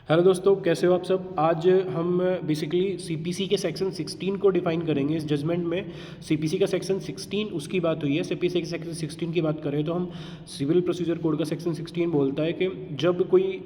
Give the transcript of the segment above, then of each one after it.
Hello दोस्तों, कैसे हो आप सब। आज हम बेसिकली सीपीसी के सेक्शन 16 को डिफाइन करेंगे। इस जजमेंट में सीपीसी का सेक्शन 16 उसकी बात हुई है। सीपीसी के सेक्शन 16 की बात करें तो हम सिविल प्रोसीजर कोड का सेक्शन 16 बोलता है कि जब कोई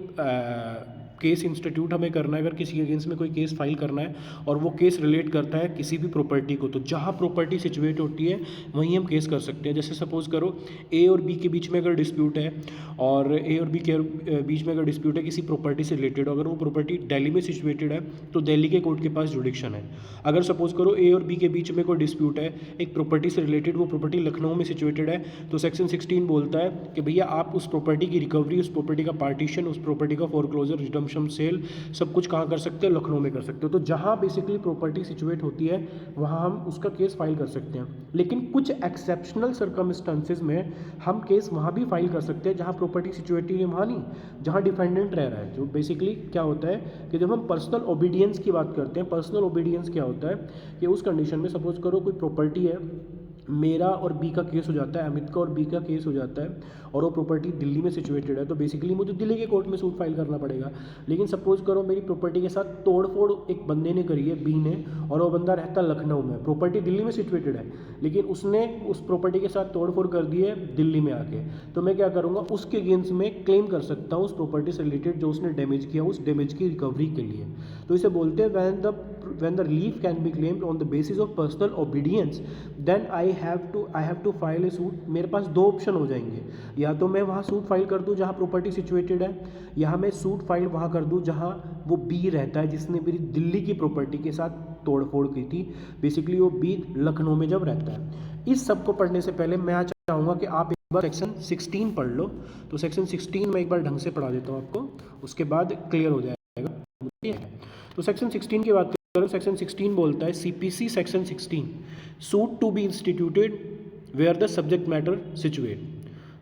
केस इंस्टीट्यूट हमें करना है, अगर किसी अगेंस्ट में कोई केस फाइल करना है और वो केस रिलेट करता है किसी भी प्रॉपर्टी को, तो जहाँ प्रॉपर्टी सिचुएट होती है वहीं हम केस कर सकते हैं। जैसे सपोज करो ए और बी के बीच में अगर डिस्प्यूट है और ए और बी के बीच में अगर डिस्प्यूट है किसी प्रॉपर्टी से रिलेटेड, अगर वो प्रॉपर्टी दिल्ली में सिचुएटेड है तो दिल्ली के कोर्ट के पास जुडिक्शन है। अगर सपोज करो ए और बी के बीच में कोई डिस्प्यूट है एक प्रॉपर्टी से रिलेटेड, वो प्रॉपर्टी लखनऊ में सिचुएटेड है, तो सेक्शन 16 बोलता है कि भैया आप उस प्रॉपर्टी की रिकवरी, उस प्रॉपर्टी का पार्टीशन, उस प्रॉपर्टी का फोरक्लोजर, रिडम्पशन, सेल, सब कुछ कहाँ कर सकते हो? लखनऊ में कर सकते हो। तो जहाँ बेसिकली प्रॉपर्टी सिचुएट होती है वहाँ हम उसका केस फाइल कर सकते हैं। लेकिन कुछ एक्सेप्शनल सर्कमस्टांसेस में हम केस वहाँ भी फाइल कर सकते हैं जहाँ प्रॉपर्टी सिचुएटेड है, वहाँ नहीं, जहाँ डिफेंडेंट रह रहा है। जो बेसिकली क्या होता है कि जब हम पर्सनल ओबीडियंस की बात करते हैं, पर्सनल ओबीडियंस क्या होता है कि उस कंडीशन में सपोज करो कोई प्रॉपर्टी है, मेरा और बी का केस हो जाता है, अमित का और बी का केस हो जाता है और वो प्रॉपर्टी दिल्ली में सिचुएटेड है, तो बेसिकली मुझे दिल्ली के कोर्ट में सूट फाइल करना पड़ेगा। लेकिन सपोज करो मेरी प्रॉपर्टी के साथ तोड़फोड़ एक बंदे ने करी है, बी ने, और वो बंदा रहता है लखनऊ में, प्रॉपर्टी दिल्ली में सिचुएटेड है, लेकिन उसने उस प्रॉपर्टी के साथ तोड़फोड़ कर दी है दिल्ली में आके, तो मैं क्या करूँगा, उसके अगेंस्ट में क्लेम कर सकता हूँ उस प्रॉपर्टी से रिलेटेड जो उसने डैमेज किया, उस डैमेज की रिकवरी के लिए। तो इसे बोलते हैं when the relief can be claimed on the basis of personal obedience, then I have to file a suit। मेरे पास दो ऑप्शन हो जाएंगे, या तो मैं वहाँ सूट फाइल कर दूँ जहाँ प्रॉपर्टी सिचुएटेड है, या मैं सूट फाइल वहाँ कर दूँ जहाँ वो बी रहता है जिसने मेरी दिल्ली की प्रॉपर्टी के साथ तोड़फोड़ की थी। बेसिकली वो बी लखनऊ में जब रहता है। इस सब को पढ़ने से पहले मैं चाहूँगा कि आप एक बार सेक्शन 16 पढ़ लो। तो सेक्शन 16 में एक बार ढंग से पढ़ा देता हूँ आपको, उसके बाद क्लियर हो जाएगा। तो सेक्शन 16 की बात करें, सेक्शन 16 बोलता है CPC section 16, suit to be instituted where the subject matter situate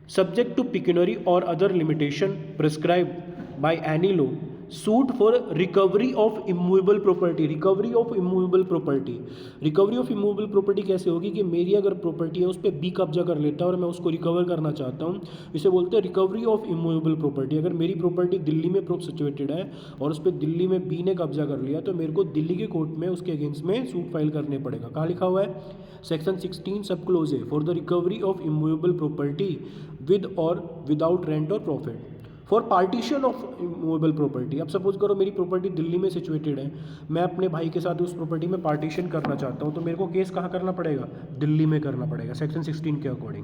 subject to pecuniary or other limitation prescribed by any law, suit for recovery of immovable property. Recovery of immovable property, recovery of immovable property कैसे होगी कि मेरी अगर property है उस पर B कब्जा कर लेता है और मैं उसको रिकवर करना चाहता हूँ, इसे बोलते हैं रिकवरी ऑफ इमूवेबल प्रॉपर्टी। अगर मेरी प्रॉपर्टी दिल्ली में सिचुएटेड है और उस पर दिल्ली में बी ने कब्जा कर लिया, तो मेरे को दिल्ली के कोर्ट में उसके अगेंस्ट में सूट फाइल करने पड़ेगा। कहाँ लिखा हुआ है? सेक्शन 16 सब क्लोज है, for the recovery of immovable property with और विदाउट रेंट और profit, for partition of movable property. अब सपोज करो मेरी प्रॉपर्टी दिल्ली में सिचुएटेड है, मैं अपने भाई के साथ उस प्रॉपर्टी में पार्टीशन करना चाहता हूँ, तो मेरे को केस कहाँ करना पड़ेगा? दिल्ली में करना पड़ेगा सेक्शन 16 के अकॉर्डिंग।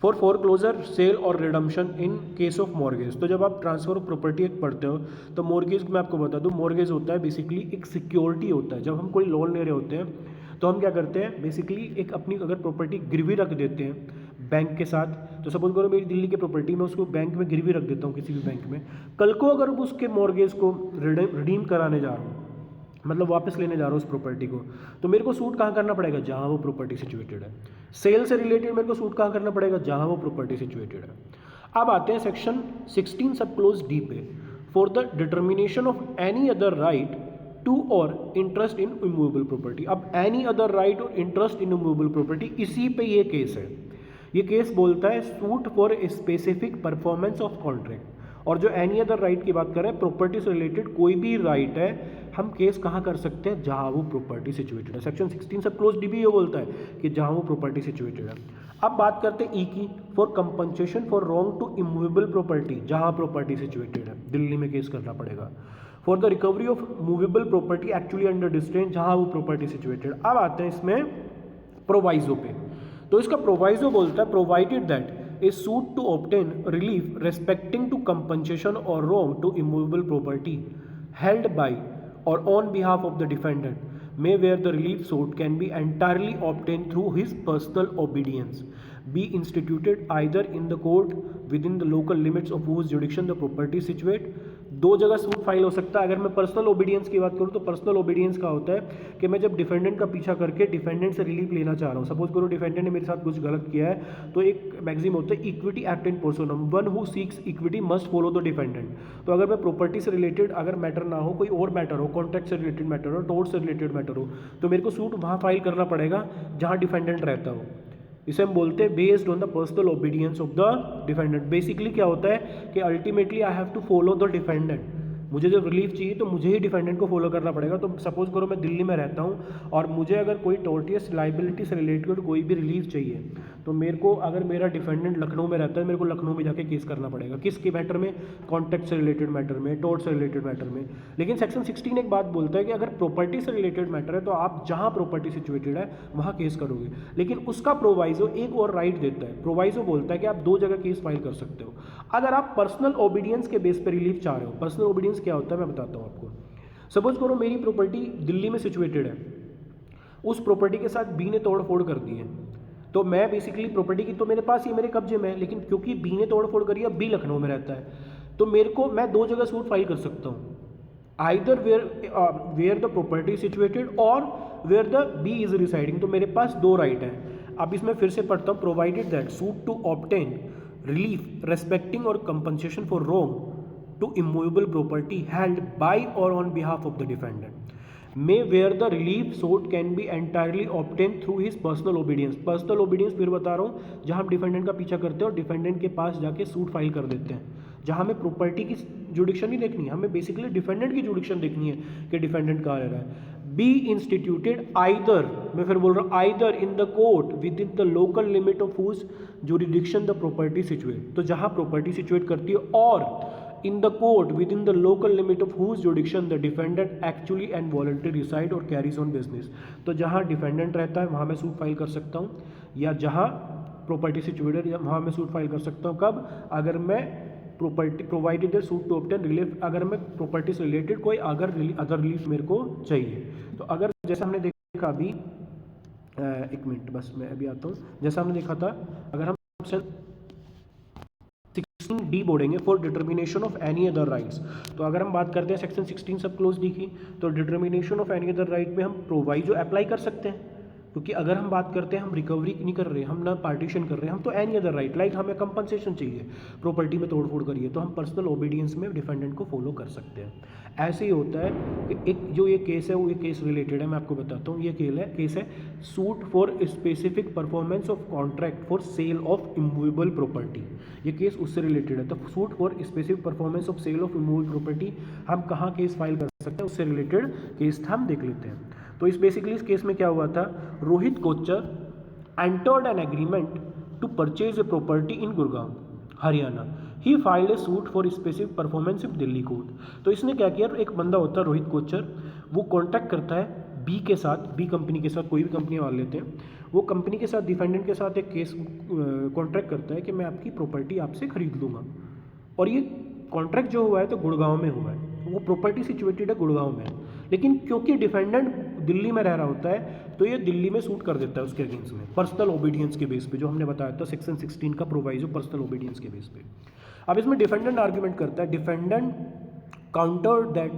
फॉर फोरक्लोजर, सेल और redemption in case of mortgage. तो जब आप ट्रांसफर ऑफ प्रॉपर्टी एक पढ़ते हो तो मॉर्गेज मैं आपको बता दूँ, मॉर्गेज होता है बेसिकली एक सिक्योरिटी होता है। जब हम कोई लोन ले रहे होते हैं तो हम क्या करते हैं, बेसिकली एक अपनी अगर प्रॉपर्टी गिरवी रख देते हैं बैंक के साथ। तो सपोज करो मेरी दिल्ली की प्रॉपर्टी, मैं उसको बैंक में गिरवी रख देता हूँ किसी भी बैंक में, कल को अगर उसके मॉर्गेज को रिडीम कराने जा रहा हूँ, मतलब वापस लेने जा रहा हूँ उस प्रॉपर्टी को, तो मेरे को सूट कहाँ करना पड़ेगा? जहाँ वो प्रॉपर्टी सिचुएटेड है। सेल से रिलेटेड मेरे को सूट कहाँ करना पड़ेगा? जहाँ वो प्रॉपर्टी सिचुएटेड है। अब आते हैं सेक्शन 16 सब क्लोज डी पे, for the determination of any other right to or interest in immovable property. अब any other right or interest in immovable property, इसी पे ये केस है। ये केस बोलता है suit for specific performance of contract. और जो एनी अदर राइट की बात करें, प्रॉपर्टी से रिलेटेड कोई भी राइट है, हम केस कहाँ कर सकते हैं? जहाँ वो प्रॉपर्टी सिचुएटेड है। सेक्शन 16 सब क्लोज डी भी ये बोलता है कि जहाँ वो प्रॉपर्टी सिचुएटेड है। अब बात करते हैं ई की, for compensation for wrong to immovable property, जहाँ प्रॉपर्टी सिचुएटेड है, दिल्ली में केस करना पड़ेगा। For the recovery of movable property actually under distraint, जहाँ वो प्रॉपर्टी सिचुएटेड। अब आते हैं इसमें प्रोवाइजो पे। तो इसका प्रोवाइजो बोलता है provided that a suit to obtain relief respecting to compensation or wrong to immovable property held by or on behalf of the defendant may where the relief sought can be entirely obtained through his personal obedience be instituted either in the court within the local limits of whose jurisdiction the property situate। दो जगह suit file हो सकता है। अगर मैं personal obedience की बात करूँ तो पर्सनल ओबीडियंस का होता है कि मैं जब डिफेंडेंट का पीछा करके डिफेंडेंट से रिलीफ लेना चाह रहा हूँ, सपोज करो डिफेंडेंट ने मेरे साथ कुछ गलत किया है, तो एक मैक्सिम होता है equity act in personam, one who seeks equity must follow the defendant. तो अगर मैं प्रॉपर्टी से रिलेटेड अगर मैटर ना हो, कोई और मैटर हो, कॉन्ट्रैक्ट से रिलेटेड मैटर हो, टोर्ट से रिलेटेड मैटर हो, तो मेरे को सूट वहाँ फाइल करना पड़ेगा जहाँ डिफेंडेंट रहता हो। इसे हम बोलते हैं based on the personal obedience of the defendant. Basically क्या होता है कि ultimately I have to follow the defendant. मुझे जब रिलीफ चाहिए तो मुझे ही डिफेंडेंट को फॉलो करना पड़ेगा। तो सपोज करो मैं दिल्ली में रहता हूँ और मुझे अगर कोई टोर्टियस लाइबिलिटी से रिलेटेड कोई भी रिलीफ चाहिए तो मेरे को, अगर मेरा डिफेंडेंट लखनऊ में रहता है, मेरे को लखनऊ में जाके केस करना पड़ेगा। किसके मैटर में? कॉन्ट्रैक्ट से रिलेटेड मैटर में, टोर्ट से रिलेटेड मैटर में। लेकिन सेक्शन 16 एक बात बोलता है कि अगर प्रॉपर्टी से रिलेटेड मैटर है तो आप जहाँ प्रॉपर्टी सिचुएटेड है वहाँ केस करोगे। लेकिन उसका प्रोवाइजो एक और राइट देता है। प्रोवाइजो बोलता है कि आप 2 जगह केस फाइल कर सकते हो अगर आप पर्सनल ओबीडियंस के बेस पर रिलीफ चाह रहे हो। पर्सनल ओबीडियंस क्या होता है मैं बताता हूँ आपको। सपोज करो मेरी प्रॉपर्टी दिल्ली में सिचुएटेड है, उस प्रॉपर्टी के साथ बी ने तोड़ फोड़ कर दी है, तो मैं बेसिकली प्रॉपर्टी की तो मेरे पास ही मेरे कब्जे में है, लेकिन क्योंकि बी ने तोड़ फोड़ करी है, बी लखनऊ में रहता है, तो मेरे को, मैं 2 जगह सूट फाइल कर सकता हूँ। Either where the property situated or where the B is residing. तो मेरे पास 2 राइट हैं। अब इसमें फिर से पढ़ता हूँ। Provided that suit to obtain relief respecting or compensation for wrong to immovable property held by or on behalf of the defendant may where the relief sought can be entirely obtained through his personal obedience। personal obedience फिर बता रहा हूँ, जहाँ हम defendant का पीछा करते हैं और डिफेंडेंट के पास जाके सूट फाइल कर देते हैं, जहाँ हमें प्रॉपर्टी की जुडिक्शन नहीं देखनी है, हमें बेसिकली डिफेंडेंट की जुडिक्शन देखनी है कि डिफेंडेंट कहाँ रह रहा है। बी इंस्टीट्यूटेड आइदर, मैं फिर बोल रहा हूँ, either in the court with in the local limit of whose jurisdiction the property situate. तो जहाँ प्रॉपर्टी सिचुएट करती है, और in the court within the local limit of whose jurisdiction the defendant actually and voluntarily reside or carries on business। तो जहाँ defendant रहता है वहाँ मैं सूट फाइल कर सकता हूँ, या जहाँ प्रॉपर्टी सिचुएटेड है वहाँ मैं सूट फाइल कर सकता हूँ। कब? अगर मैं property provided suit to obtain relief, अगर मैं प्रॉपर्टी से रिलेटेड कोई अगर अदर रिलीफ मेरे को चाहिए। तो अगर जैसा हमने देखा अभी, एक मिनट बस मैं अभी आता हूँ, जैसा हमने देखा था, अगर हम डी बोलेंगे for determination of any other rights. तो अगर हम बात करते हैं सेक्शन 16 सब क्लोज डी की, तो determination of any other right में हम प्रोवाइजो अप्लाई कर सकते हैं, क्योंकि अगर हम बात करते हैं हम रिकवरी नहीं कर रहे, हम ना पार्टीशन कर रहे हैं, हम तो एनी अदर राइट, लाइक हमें कंपनसेशन चाहिए, प्रॉपर्टी में तोड़फोड़ करिए, तो हम पर्सनल ओबीडियंस में डिफेंडेंट को फॉलो कर सकते हैं। ऐसे ही होता है कि एक जो ये केस है वो ये केस रिलेटेड है, मैं आपको बताता हूँ। ये केस है suit for specific performance of contract for sale of immovable property. ये केस उससे रिलेटेड है। तो suit for specific performance of sale of immovable property हम कहाँ केस फाइल कर सकते हैं, उससे रिलेटेड केस हम देख लेते हैं। तो इस बेसिकली इस केस में क्या हुआ था, Rohit Kochar entered an agreement to purchase a property in Gurgaon Haryana. He filed a suit for specific performance of Delhi court. तो इसने क्या किया, एक बंदा होता है रोहित कोचर, वो कॉन्टैक्ट करता है बी के साथ, बी कंपनी के साथ, कोई भी कंपनी मान लेते हैं, वो कंपनी के साथ डिफेंडेंट के साथ एक केस कॉन्ट्रैक्ट करता है कि मैं आपकी प्रॉपर्टी आपसे खरीद लूँगा। और ये कॉन्ट्रैक्ट जो हुआ है तो गुड़गांव में हुआ है, वो प्रॉपर्टी सिचुएटेड है गुड़गांव में, लेकिन क्योंकि डिफेंडेंट दिल्ली में रह रहा होता है तो ये दिल्ली में सूट कर देता है उसके अगेंस्ट में, पर्सनल ओबीडियंस के बेस पे, जो हमने बताया था सेक्शन 16 का प्रोवाइजो पर्सनल ओबीडियंस के बेस पे। अब इसमें डिफेंडेंट आर्ग्यूमेंट करता है, defendant countered that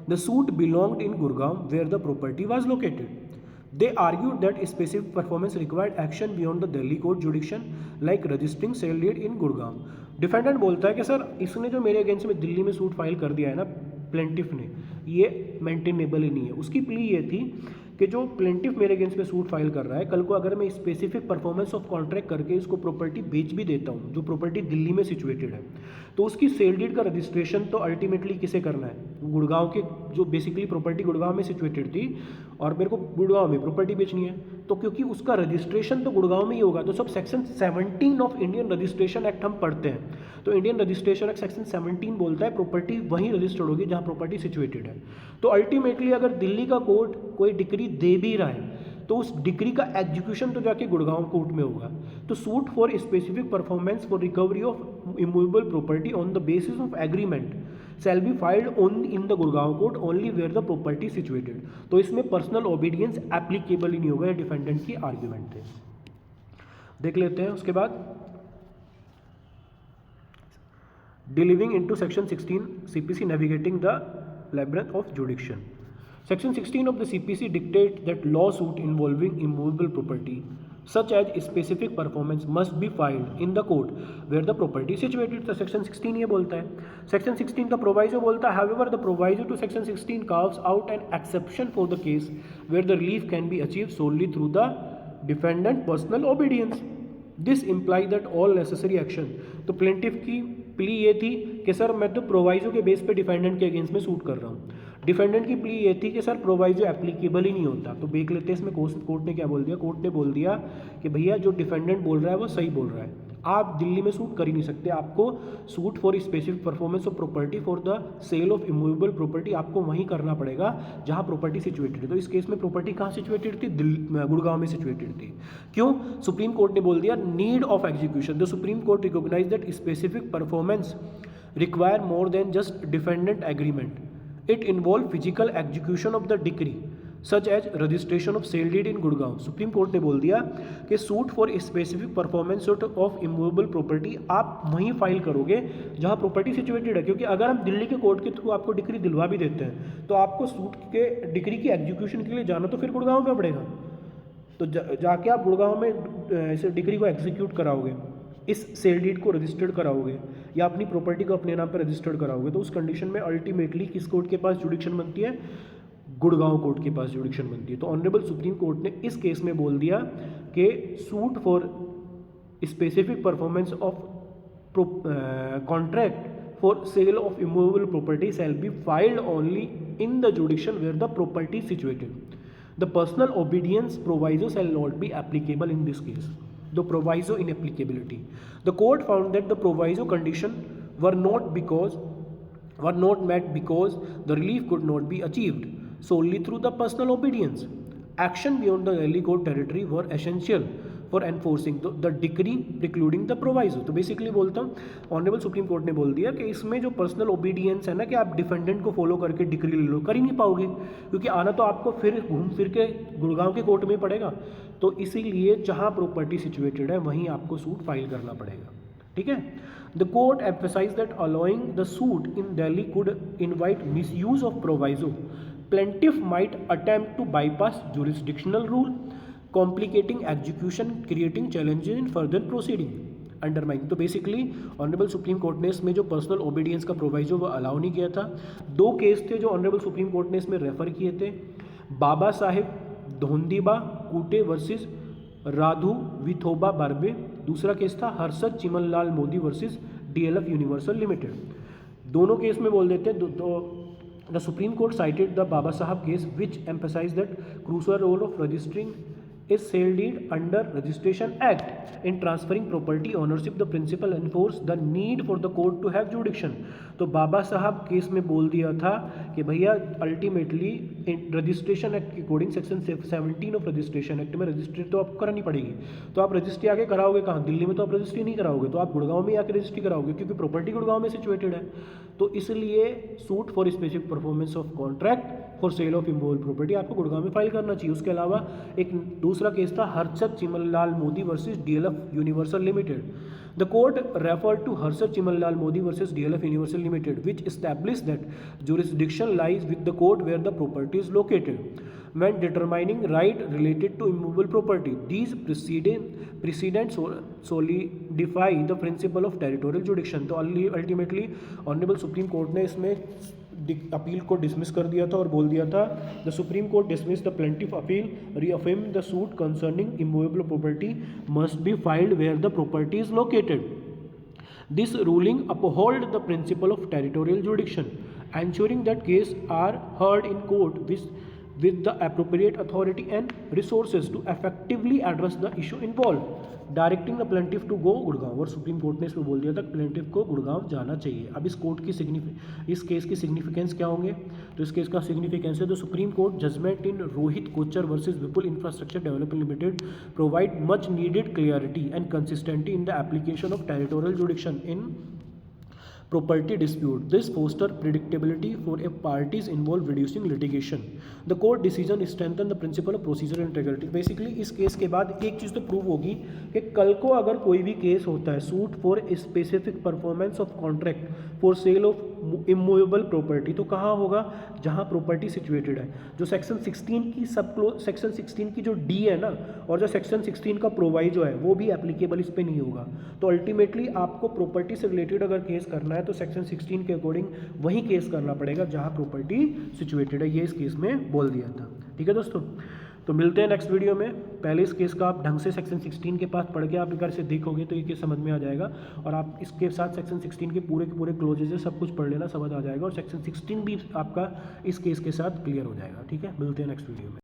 the suit belonged in Gurgaon where the property was located. They argued that specific performance required action beyond the Delhi court jurisdiction, like registering sale deed in Gurgaon। Defendant बोलता है कि sir इसने जो मेरे against में दिल्ली में suit file कर दिया है ना प्लेंटिफ ने, ये मेंटेनेबल ही नहीं है। उसकी प्ली ये थी कि जो प्लेंटिफ मेरे अगेंस्ट में सूट फाइल कर रहा है, कल को अगर मैं स्पेसिफिक परफॉर्मेंस ऑफ कॉन्ट्रैक्ट करके इसको प्रॉपर्टी बेच भी देता हूँ, जो प्रॉपर्टी दिल्ली में सिचुएटेड है, तो उसकी सेल डीड का रजिस्ट्रेशन तो अल्टीमेटली किसे करना है, गुड़गांव के, जो बेसिकली प्रॉपर्टी गुड़गांव में सिचुएटेड थी और मेरे को गुड़गांव में प्रॉपर्टी बेचनी है, तो क्योंकि उसका रजिस्ट्रेशन तो गुड़गांव में ही होगा। तो sub section 17 of Indian registration act हम पढ़ते हैं, तो इंडियन रजिस्ट्रेशन एक्ट सेक्शन 17 बोलता है प्रॉपर्टी वहीं रजिस्टर्ड होगी जहाँ प्रॉपर्टी सिचुएटेड है। तो अल्टीमेटली अगर दिल्ली का कोर्ट कोई डिक्री दे भी रहा है तो उस डिक्री का एग्जीक्यूशन तो जाके गुड़गांव कोर्ट में होगा। तो suit for specific performance for recovery of immovable property on the basis of agreement shall be filed only in the Gurgaon court only where the property situated। तो इसमें पर्सनल ओबीडियंस एप्लीकेबल ही नहीं होगा, defendant की argument थे। देख लेते हैं उसके बाद डिलीविंग into section 16 CPC navigating the labyrinth of jurisdiction। Section 16 of the CPC dictates that lawsuit involving immovable property such as specific performance must be filed in the court where the property is situated। तो section 16 ये बोलता है। Section 16 का proviso बोलता है however the proviso to section 16 carves out an exception for the case where the relief can be achieved solely through the defendant personal obedience। This implies that all necessary action, तो plaintiff की plea ये थी कि sir मैं तो proviso के base पे defendant के अगेंस्ट में सूट कर रहा हूँ। डिफेंडेंट की प्ली ये थी कि सर प्रोवाइजो एप्लीकेबल ही नहीं होता। तो देख लेते हैं इसमें कोर्ट ने क्या बोल दिया। कोर्ट ने बोल दिया कि भैया जो डिफेंडेंट बोल रहा है वो सही बोल रहा है, आप दिल्ली में सूट कर ही नहीं सकते, आपको suit for specific performance of property for the sale of immovable property आपको वहीं करना पड़ेगा जहां प्रॉपर्टी सिचुएटेड है। तो इस केस में प्रॉपर्टी कहाँ सिचुएटेड थी? गुड़गांव में सिचुएटेड थी। क्यों? सुप्रीम कोर्ट ने बोल दिया need of execution. The supreme Court recognise that specific performance require more than just defendant agreement, it involve physical execution of the decree such as registration of sale deed in Gurgaon. Supreme Court ने बोल दिया कि suit for specific performance of immovable property आप वहीं file करोगे जहां property situated है। क्योंकि अगर हम दिल्ली के कोर्ट के थ्रू आपको डिक्री दिलवा भी देते हैं तो आपको सूट के डिक्री की एग्जीक्यूशन के लिए जाना तो फिर गुड़गांव में पड़ेगा। तो जाके आप गुड़गांव में इस डिक्री को एग्जीक्यूट कराओगे, इस सेल डीड को रजिस्टर्ड कराओगे या अपनी प्रॉपर्टी को अपने नाम पर रजिस्टर्ड कराओगे, तो उस कंडीशन में अल्टीमेटली किस कोर्ट के पास जुडिक्शन बनती है? गुड़गांव कोर्ट के पास जुडिक्शन बनती है। तो ऑनरेबल सुप्रीम कोर्ट ने इस केस में बोल दिया कि suit for specific performance of contract for sale of immovable property shall be filed only in the jurisdiction where the property situated. The personal obedience proviso shall not be applicable in this case. The proviso inapplicability. The court found that the proviso condition were not met because the relief could not be achieved solely through the personal obedience. Action beyond the Delhi court territory were essential for enforcing the decree precluding the proviso. तो basically बोलता हूँ honourable supreme Court ने बोल दिया कि इसमें जो personal obedience है ना कि आप डिफेंडेंट को फॉलो करके डिक्री ले लो, कर ही नहीं पाओगे क्योंकि आना तो आपको फिर घूम फिर के गुड़गांव के कोर्ट में पड़ेगा। तो इसीलिए जहाँ प्रॉपर्टी सिचुएटेड है वहीं आपको सूट फाइल करना पड़ेगा। ठीक है। The court emphasise that allowing the suit in Delhi could invite misuse of proviso. Plaintiff might attempt to bypass jurisdictional rule, complicating execution, creating challenges in further proceeding. Undermine. तो basically honourable supreme Court ने इसमें जो personal obedience का proviso वो allow नहीं किया था। दो केस थे जो ऑनरेबल सुप्रीम कोर्ट ने इसमें रेफर किए थे, बाबा साहेब धोंदीबा कूटे वर्सेस राधु विथोबा बार्बे। दूसरा केस था Harshad Chimanlal Modi versus DLF universal limited. दोनों केस में बोल देते हैं The Supreme Court cited the Baba Sahab case, which emphasized that crucial role of registering a sale deed under Registration Act in transferring property ownership. The principle enforced the need for the court to have jurisdiction. तो बाबा साहब case में बोल दिया था कि भैया ultimately registration act के according section 17 of registration act में रजिस्ट्री तो आपको करानी पड़ेगी। तो आप रजिस्ट्री आगे कराओगे कहाँ? दिल्ली में तो आप रजिस्ट्री नहीं कराओगे, तो आप गुड़गांव में आके रजिस्ट्री कराओगे क्योंकि प्रॉपर्टी गुड़गांव में सिचुएटेड है। तो इसलिए suit for specific performance of contract for sale of immovable property आपको गुड़गांव में फाइल करना चाहिए। उसके अलावा एक दूसरा केस था Harshad Chimanlal Modi versus DLF universal limited. The court referred to Harshad Chimanlal Modi versus DLF Universal Limited, which established that jurisdiction lies with the court where the property is located when determining right related to immovable property. These precedents solidify the principle of territorial jurisdiction. तो ultimately honourable supreme Court ने इसमें appeal को dismiss कर दिया था और बोल दिया था the supreme Court dismiss the plaintiff appeal reaffirm the suit concerning immovable property must be filed where the property is located. This ruling uphold the principle of territorial jurisdiction, ensuring that cases are heard in court with the appropriate authority and resources to effectively address the issue involved, directing the plaintiff to go Gurgaon. और Supreme Court ने इसमें बोल दिया था plaintiff को गुड़गांव जाना चाहिए. अब इस कोर्ट की इस केस की सिग्निफिकेंस क्या होंगे? तो इस केस का सिग्निफिकेंस है the supreme court judgment in Rohit Kochar versus Vipul infrastructure development limited provide much needed clarity and consistency in the application of territorial jurisdiction in property dispute. This foster predictability for a parties involved, reducing litigation. The court decision strengthen the principle of procedural integrity. Basically इस case के बाद एक चीज़ तो prove होगी कि कल को अगर कोई भी केस होता है suit for specific performance of contract for sale of immovable property, तो कहाँ होगा? जहाँ प्रॉपर्टी सिचुएटेड है. जो सेक्शन 16 की सेक्शन 16 की जो डी है ना, और जो सेक्शन 16 का प्रोवाइजो है वो भी एप्लीकेबल इस पर नहीं होगा. तो अल्टीमेटली आपको प्रॉपर्टी से रिलेटेड अगर केस करना है तो सेक्शन 16 के अकॉर्डिंग वही केस करना पड़ेगा जहां प्रॉपर्टी सिचुएटेड है. ये इस केस में बोल दिया था. ठीक है दोस्तों. तो मिलते हैं नेक्स्ट वीडियो में। पहले इस केस का आप ढंग से सेक्शन 16 के पास पढ़ के आप एक बार से देखोगे तो ये केस समझ में आ जाएगा, और आप इसके साथ सेक्शन 16 के पूरे क्लोजेज है सब कुछ पढ़ लेना, समझ आ जाएगा, और सेक्शन 16 भी आपका इस केस के साथ क्लियर हो जाएगा। ठीक है, मिलते हैं नेक्स्ट वीडियो में।